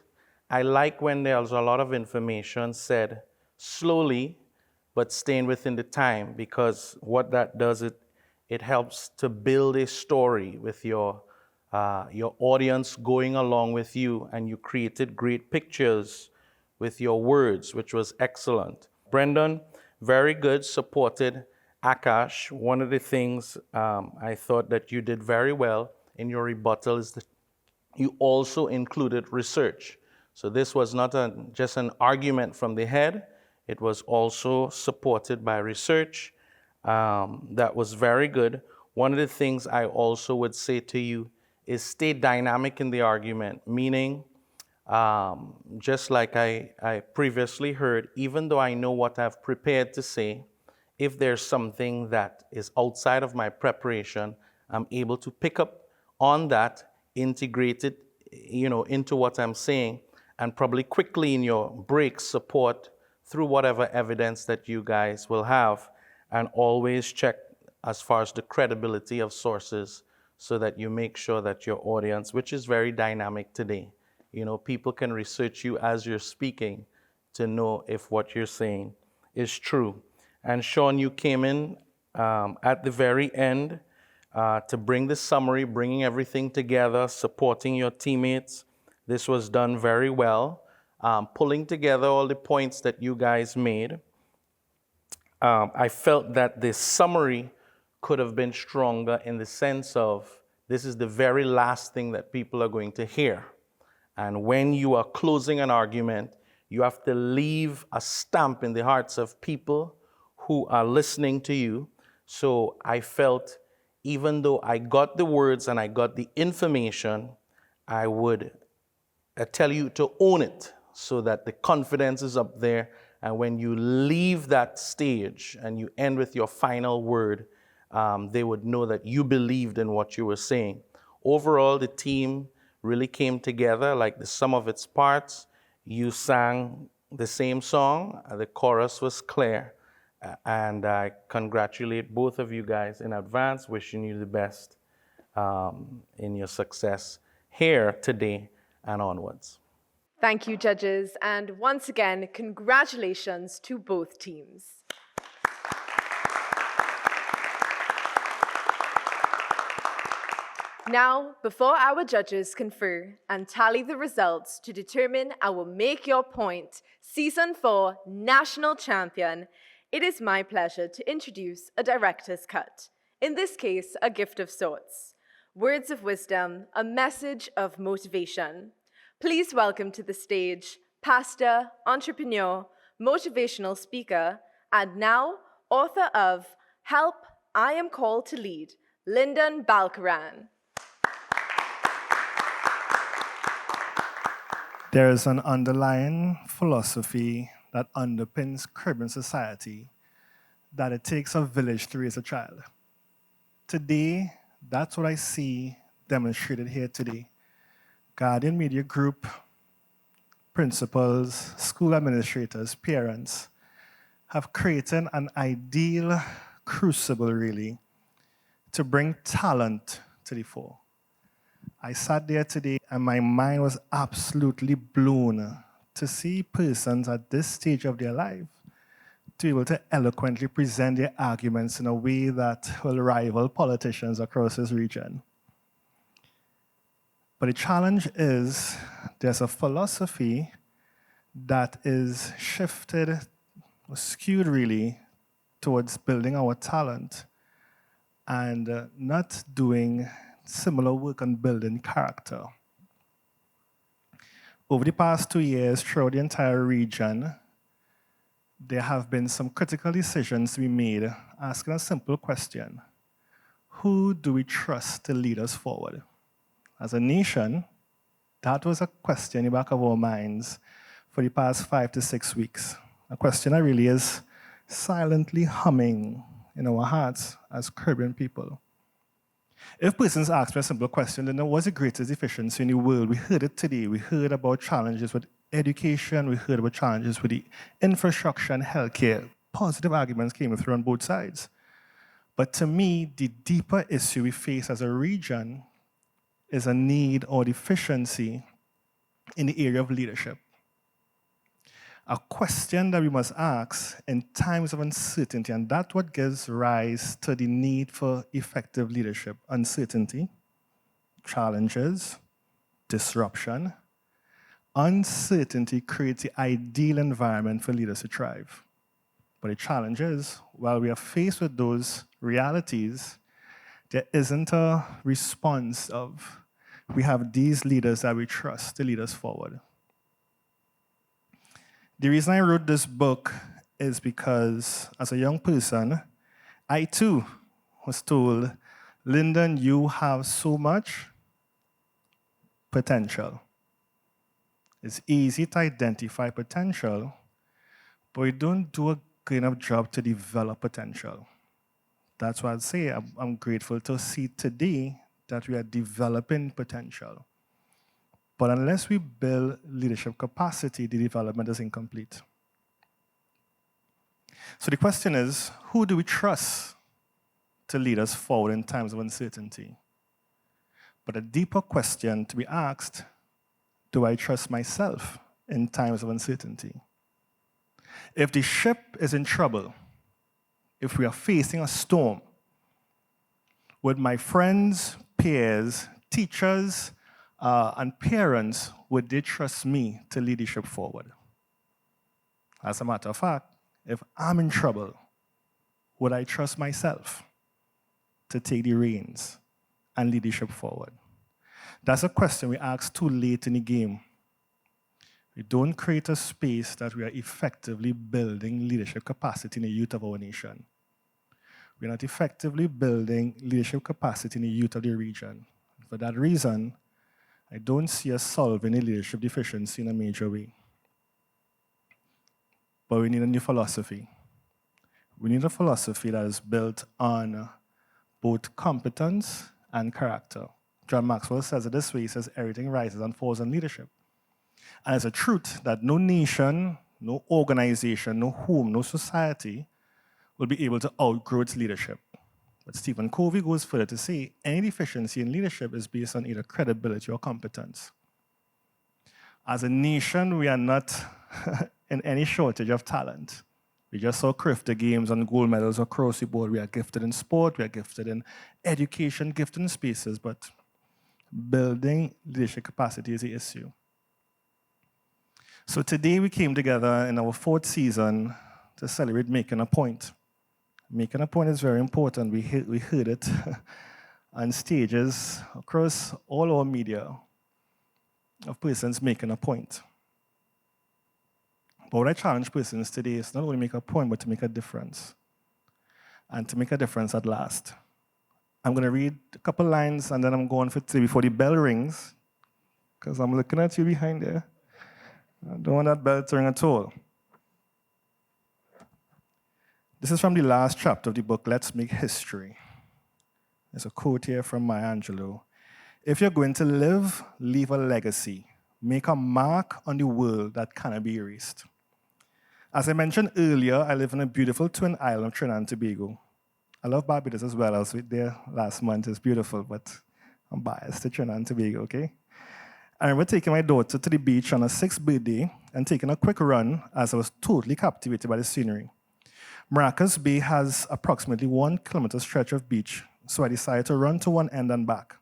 I like when there's a lot of information said slowly, but staying within the time, because what that does, it helps to build a story with your audience going along with you, and you created great pictures with your words, which was excellent. Brendan, very good, supported Akash. One of the things I thought that you did very well in your rebuttal is that you also included research. So this was not just an argument from the head, it was also supported by research. That was very good. One of the things I also would say to you is stay dynamic in the argument, meaning just like I previously heard, even though I know what I've prepared to say, if there's something that is outside of my preparation, I'm able to pick up on that, integrate it, into what I'm saying, and probably quickly in your breaks support through whatever evidence that you guys will have, and always check as far as the credibility of sources so that you make sure that your audience, which is very dynamic today, people can research you as you're speaking to know if what you're saying is true. And Sean, you came in at the very end to bring the summary, bringing everything together, supporting your teammates. This was done very well, pulling together all the points that you guys made. I felt that the summary could have been stronger in the sense of this is the very last thing that people are going to hear. And when you are closing an argument, you have to leave a stamp in the hearts of people who are listening to you. So I felt, even though I got the words and I got the information, I would tell you to own it so that the confidence is up there. And when you leave that stage and you end with your final word, they would know that you believed in what you were saying. Overall, the team really came together like the sum of its parts. You sang the same song, the chorus was clear, and I congratulate both of you guys in advance, wishing you the best in your success here today and onwards. Thank you, judges, and once again, congratulations to both teams. Now, before our judges confer and tally the results to determine our Make Your Point Season 4 National Champion, it is my pleasure to introduce a director's cut, in this case, a gift of sorts. Words of wisdom, a message of motivation. Please welcome to the stage pastor, entrepreneur, motivational speaker, and now author of Help, I Am Called to Lead, Lyndon Balkaran. There is an underlying philosophy that underpins Caribbean society that it takes a village to raise a child. Today, that's what I see demonstrated here today. Guardian Media Group, principals, school administrators, parents have created an ideal crucible, really, to bring talent to the fore. I sat there today and my mind was absolutely blown to see persons at this stage of their life to be able to eloquently present their arguments in a way that will rival politicians across this region. But the challenge is there's a philosophy that is shifted, or skewed really, towards building our talent and not doing similar work on building character. Over the past 2 years, throughout the entire region, there have been some critical decisions to be made, asking a simple question: who do we trust to lead us forward? As a nation, that was a question in the back of our minds for the past 5 to 6 weeks. A question that really is silently humming in our hearts as Caribbean people. If persons ask me a simple question, then what's the greatest deficiency in the world? We heard it today. We heard about challenges with education. We heard about challenges with the infrastructure and healthcare. Positive arguments came through on both sides. But to me, the deeper issue we face as a region is a need or deficiency in the area of leadership. A question that we must ask in times of uncertainty, and that's what gives rise to the need for effective leadership. Uncertainty, challenges, disruption. Uncertainty creates the ideal environment for leaders to thrive. But the challenge is, while we are faced with those realities, there isn't a response of, we have these leaders that we trust to lead us forward. The reason I wrote this book is because as a young person, I too was told, Lyndon, you have so much potential. It's easy to identify potential, but we don't do a good enough job to develop potential. That's why I'd say I'm grateful to see today that we are developing potential. But unless we build leadership capacity, the development is incomplete. So the question is, who do we trust to lead us forward in times of uncertainty? But a deeper question to be asked, do I trust myself in times of uncertainty? If the ship is in trouble, if we are facing a storm, would my friends, peers, teachers, and parents, would they trust me to lead the ship forward? As a matter of fact, if I'm in trouble, would I trust myself to take the reins and lead the ship forward? That's a question we ask too late in the game. We don't create a space that we are effectively building leadership capacity in the youth of our nation. We're not effectively building leadership capacity in the youth of the region. For that reason, I don't see us solving a leadership deficiency in a major way. But we need a new philosophy. We need a philosophy that is built on both competence and character. John Maxwell says it this way, he says, everything rises and falls on leadership. And it's a truth that no nation, no organization, no home, no society will be able to outgrow its leadership. But Stephen Covey goes further to say any deficiency in leadership is based on either credibility or competence. As a nation, we are not in any shortage of talent. We just saw crafted games and gold medals across the board. We are gifted in sport, we are gifted in education, gifted in spaces, but building leadership capacity is the issue. So today we came together in our 4th season to celebrate making a point. Making a point is very important. We heard it on stages across all our media of persons making a point. But what I challenge persons today is not only make a point, but to make a difference. And to make a difference at last. I'm going to read a couple lines and then I'm going for today before the bell rings, because I'm looking at you behind there. I don't want that bell to ring at all. This is from the last chapter of the book, Let's Make History. There's a quote here from Maya Angelou. If you're going to live, leave a legacy. Make a mark on the world that cannot be erased. As I mentioned earlier, I live in a beautiful twin island of Trinidad and Tobago. I love Barbados as well. I was there last month. It's beautiful, but I'm biased to Trinidad and Tobago, okay? I remember taking my daughter to the beach on her 6th birthday and taking a quick run as I was totally captivated by the scenery. Maracas Bay has approximately 1 kilometer stretch of beach, so I decided to run to one end and back.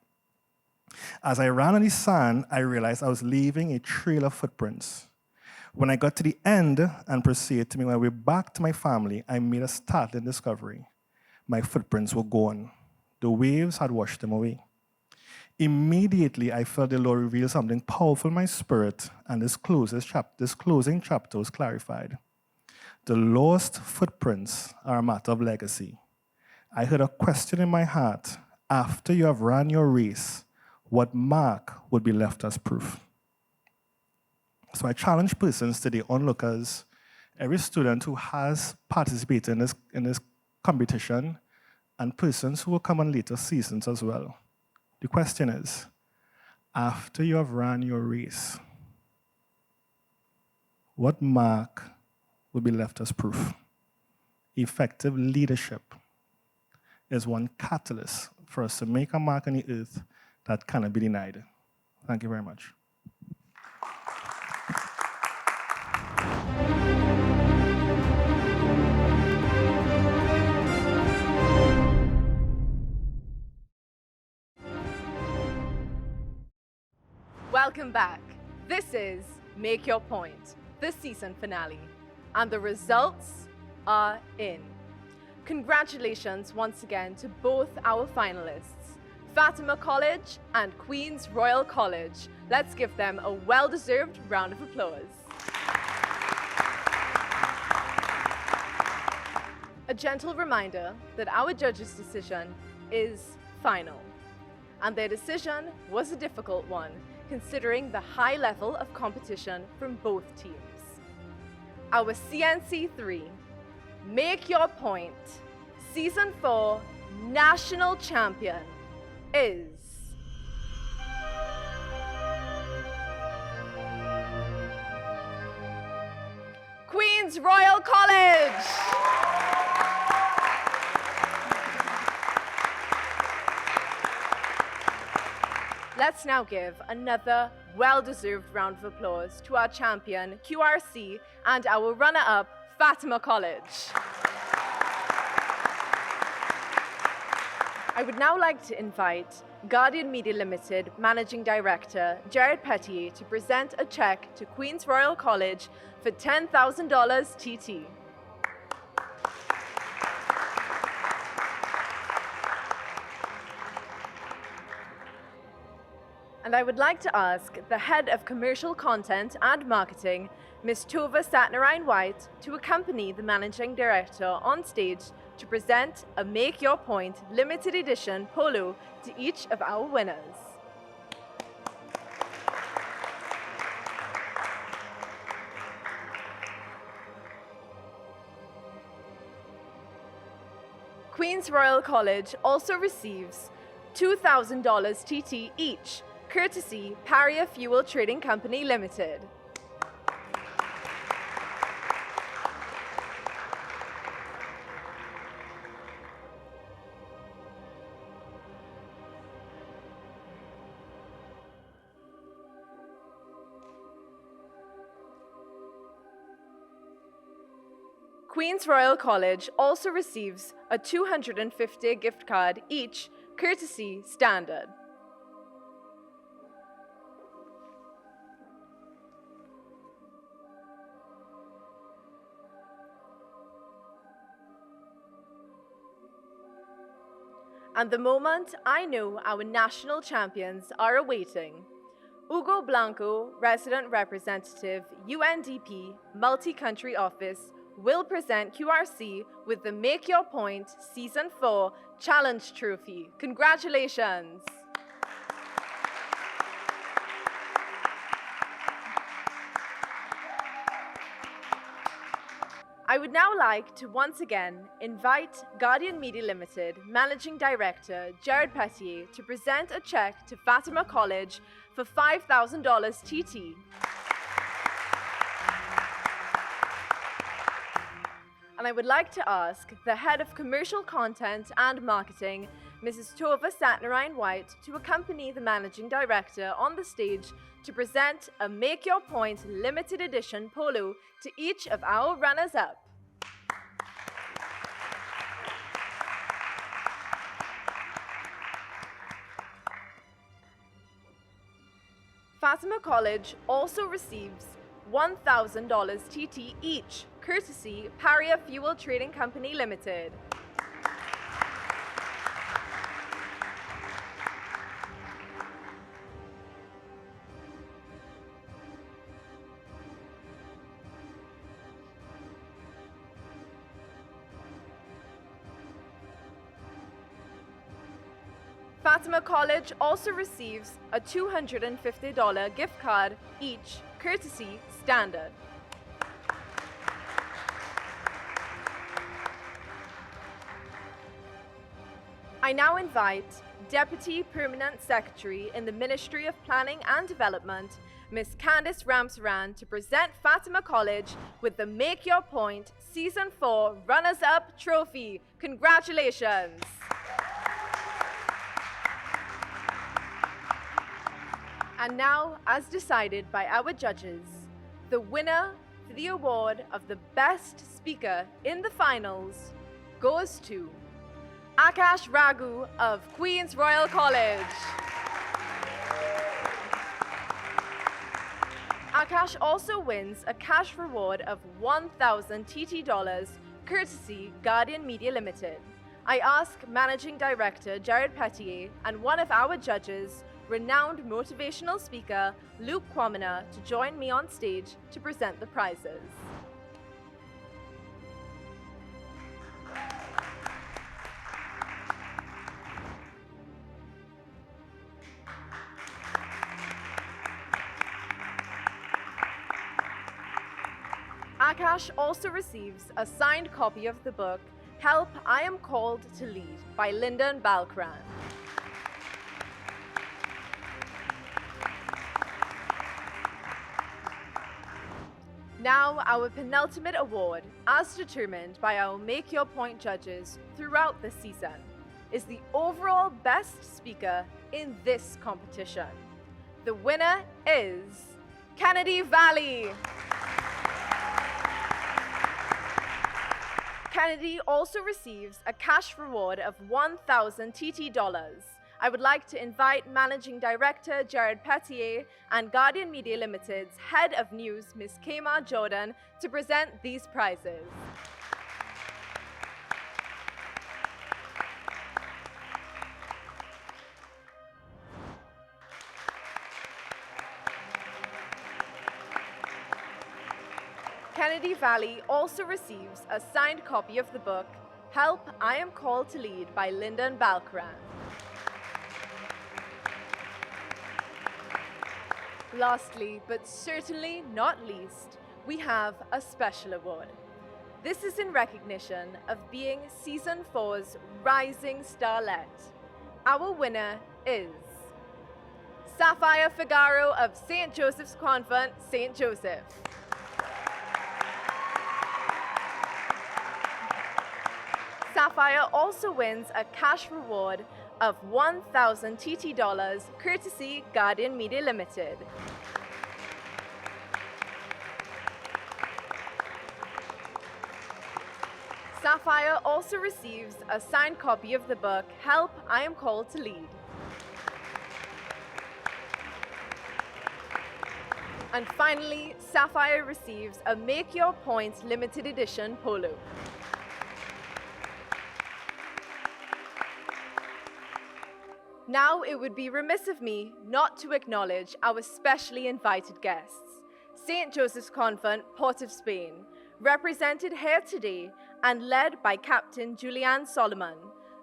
As I ran on the sand, I realized I was leaving a trail of footprints. When I got to the end and proceeded to make my way back to my family, I made a startling discovery. My footprints were gone. The waves had washed them away. Immediately, I felt the Lord reveal something powerful in my spirit, and this closing chapter was clarified. The lost footprints are a matter of legacy. I heard a question in my heart. After you have run your race, what mark would be left as proof? So I challenge persons today, onlookers, every student who has participated in this competition and persons who will come on later seasons as well. The question is, after you have run your race, what mark will be left as proof? Effective leadership is one catalyst for us to make a mark on the earth that cannot be denied. Thank you very much. Welcome back. This is Make Your Point, the season finale. And the results are in. Congratulations once again to both our finalists, Fatima College and Queen's Royal College. Let's give them a well-deserved round of applause. A gentle reminder that our judges' decision is final. And their decision was a difficult one, considering the high level of competition from both teams. Our CNC3 Make Your Point Season 4 National Champion is Queen's Royal College. Let's now give another well-deserved round of applause to our champion, QRC, and our runner-up, Fatima College. I would now like to invite Guardian Media Limited Managing Director, Jared Petier, to present a check to Queen's Royal College for $10,000 TT. And I would like to ask the Head of Commercial Content and Marketing, Ms. Tova Satnarayan-White, to accompany the Managing Director on stage to present a Make Your Point limited edition polo to each of our winners. Queen's Royal College also receives $2,000 TT each, courtesy Paria Fuel Trading Company Limited. Queen's Royal College also receives a $250 gift card each, courtesy Standard. And the moment I know our national champions are awaiting. Hugo Blanco, Resident Representative, UNDP, Multi-Country Office, will present QRC with the Make Your Point Season 4 Challenge Trophy. Congratulations! I would now like to once again invite Guardian Media Limited Managing Director Jared Petier to present a check to Fatima College for $5,000 TT. And I would like to ask the Head of Commercial Content and Marketing, Mrs. Tova Satnarayan-White, to accompany the Managing Director on the stage to present a Make Your Point limited edition polo to each of our runners-up. Fatima College also receives $1,000 TT each, courtesy Paria Fuel Trading Company Limited. Fatima College also receives a $250 gift card each, courtesy Standard. I now invite Deputy Permanent Secretary in the Ministry of Planning and Development, Ms. Candice Ramsaran, to present Fatima College with the Make Your Point Season 4 Runners-Up Trophy. Congratulations! And now, as decided by our judges, the winner for the award of the Best Speaker in the finals goes to Akash Raghu of Queen's Royal College. Akash also wins a cash reward of 1,000 TT dollars, courtesy Guardian Media Limited. I ask Managing Director Jared Petier and one of our judges, renowned motivational speaker Luke Kwamina, to join me on stage to present the prizes. Akash also receives a signed copy of the book, Help, I Am Called to Lead by Lyndon Balkran. Now, our penultimate award, as determined by our Make Your Point judges throughout the season, is the overall best speaker in this competition. The winner is Kennedy Valley. Kennedy also receives a cash reward of 1,000 TT dollars. I would like to invite Managing Director Jared Petier and Guardian Media Limited's Head of News, Ms. Kema Jordan, to present these prizes. Kennedy Valley also receives a signed copy of the book, Help, I Am Called to Lead by Lyndon Balkran. Lastly, but certainly not least, we have a special award. This is in recognition of being Season 4's Rising Starlet. Our winner is Sapphire Figaro of St. Joseph's Convent, St. Joseph. Sapphire also wins a cash reward of 1,000 TT dollars, courtesy Guardian Media Limited. Sapphire also receives a signed copy of the book, Help, I Am Called to Lead. And finally, Sapphire receives a Make Your Point limited edition polo. Now, it would be remiss of me not to acknowledge our specially invited guests. St. Joseph's Convent, Port of Spain, represented here today and led by Captain Julian Solomon.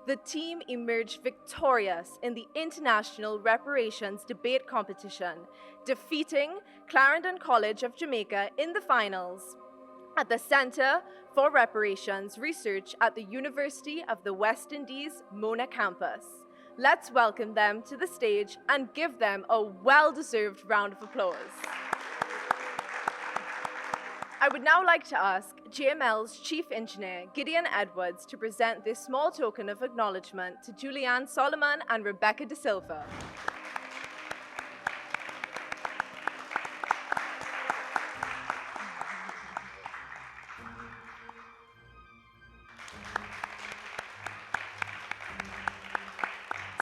The team emerged victorious in the International Reparations Debate Competition, defeating Clarendon College of Jamaica in the finals at the Center for Reparations Research at the University of the West Indies, Mona campus. Let's welcome them to the stage and give them a well-deserved round of applause. I would now like to ask JML's Chief Engineer, Gideon Edwards, to present this small token of acknowledgement to Julianne Solomon and Rebecca De Silva.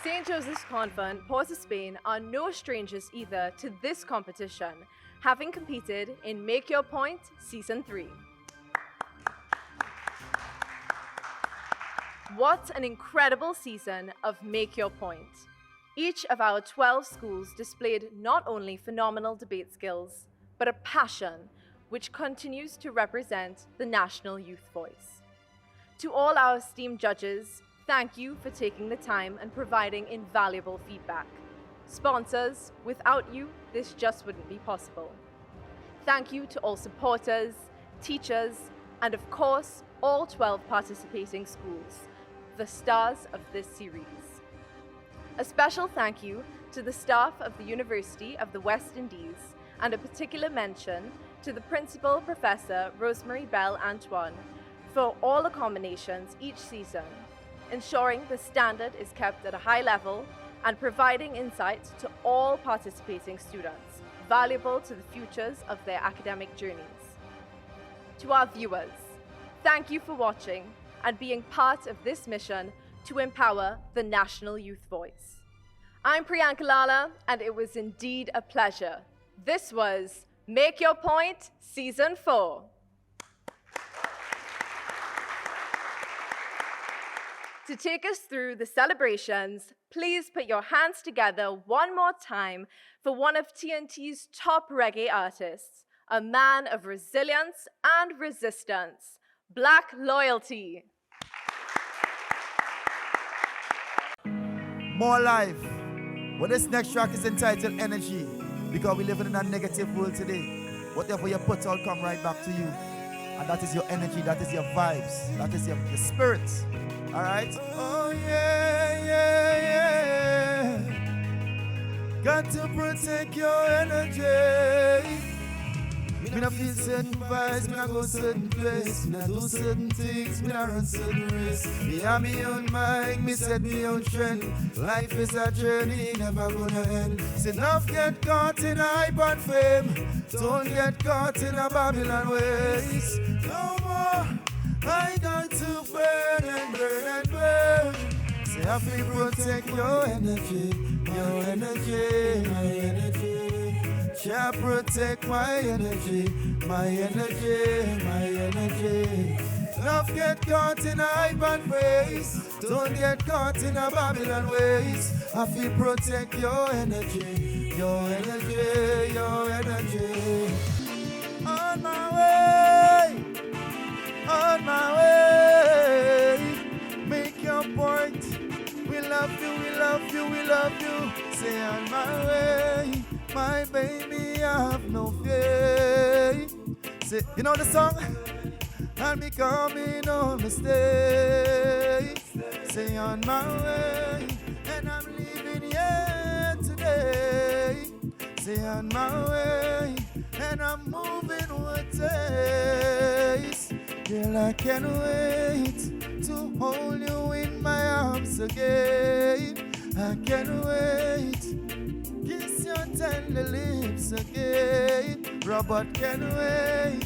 St. Joseph's Convent, Port of Spain are no strangers either to this competition, having competed in Make Your Point Season 3. What an incredible season of Make Your Point. Each of our 12 schools displayed not only phenomenal debate skills, but a passion which continues to represent the national youth voice. To all our esteemed judges, thank you for taking the time and providing invaluable feedback. Sponsors, without you, this just wouldn't be possible. Thank you to all supporters, teachers, and of course, all 12 participating schools. the stars of this series. A special thank you to the staff of the University of the West Indies, and a particular mention to the Principal Professor Rosemary Bell Antoine for all accommodations each season, ensuring the standard is kept at a high level and providing insight to all participating students, valuable to the futures of their academic journeys. To our viewers, thank you for watching and being part of this mission to empower the national youth voice. I'm Priyanka Lala, and it was indeed a pleasure. This was Make Your Point, Season 4. To take us through the celebrations, please put your hands together one more time for one of TNT's top reggae artists, a man of resilience and resistance, Black Loyalty. More life. Well, this next track is entitled Energy, because we live in a negative world today. Whatever you put out come right back to you. And that is your energy, that is your vibes, that is your spirit. All right? Oh, yeah, yeah, yeah. Got to protect your energy. Me not feel certain vibes, me not go certain place. Me not do certain things, me not run certain race. Me have me own mind, me set me own trend. Life is a journey, never gonna end. So enough get caught in hype and fame. Don't get caught in a Babylon ways. No more, I got to burn and burn and burn. Say I feel protect your energy, my energy. Shall protect my energy, my energy, my energy. Love get caught in a hype and praise. Don't get caught in a Babylon ways. I feel protect your energy, your energy, your energy. On my way, on my way. Make your point. We love you, we love you, we love you. Say on my way. My baby, I have no fear. Say, you know the song? I'll be coming on mistake. Say on my way, and I'm leaving here today. Say on my way, and I'm moving with taste. Girl, I can't wait to hold you in my arms again. I can't wait. Kiss your tender lips again. Robert can't wait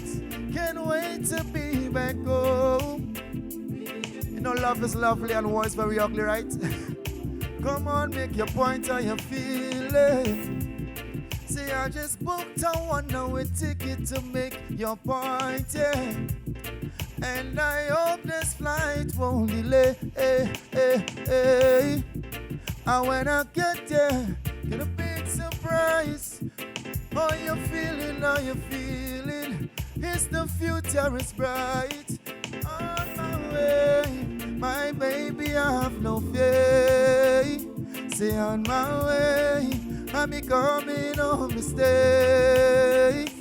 to be back home. You know love is lovely and war is very ugly, right? Come on, make your point how you feel it. Say I just booked a one-way ticket to make your point, yeah. And I hope this flight won't delay. And when I get there, get a big surprise. How you feeling, how you feeling? It's the future is bright. On my way, my baby, I have no fear. Say on my way, I'm becoming no mistake.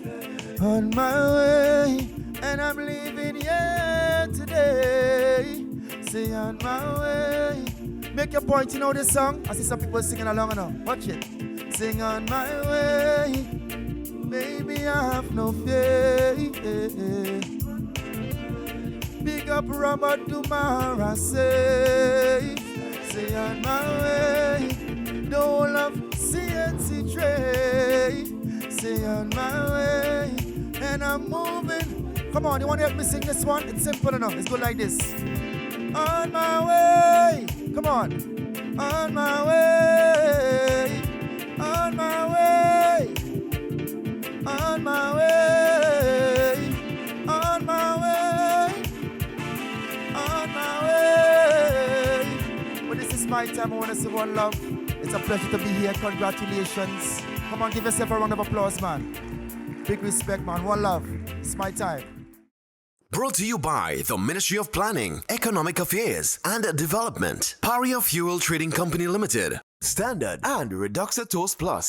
On my way, and I'm leaving here today. Say on my way. Make your point, you know this song? I see some people singing along now. Watch it. Sing on my way, baby, I have no fear. Big up Robert Dumara, say on my way. Don't love CNC Trey, say on my way. And I'm moving. Come on, you want to help me sing this one? It's simple enough. It's good like this. On my way. Come on. On my way. On my way. On my way. On my way. On my way. But this is my time. I want to say one love. It's a pleasure to be here. Congratulations. Come on, give yourself a round of applause, man. Big respect, man. One love. It's my time. Brought to you by the Ministry of Planning, Economic Affairs and Development, Paria Fuel Trading Company Limited, Standard and Reduxer Toast Plus.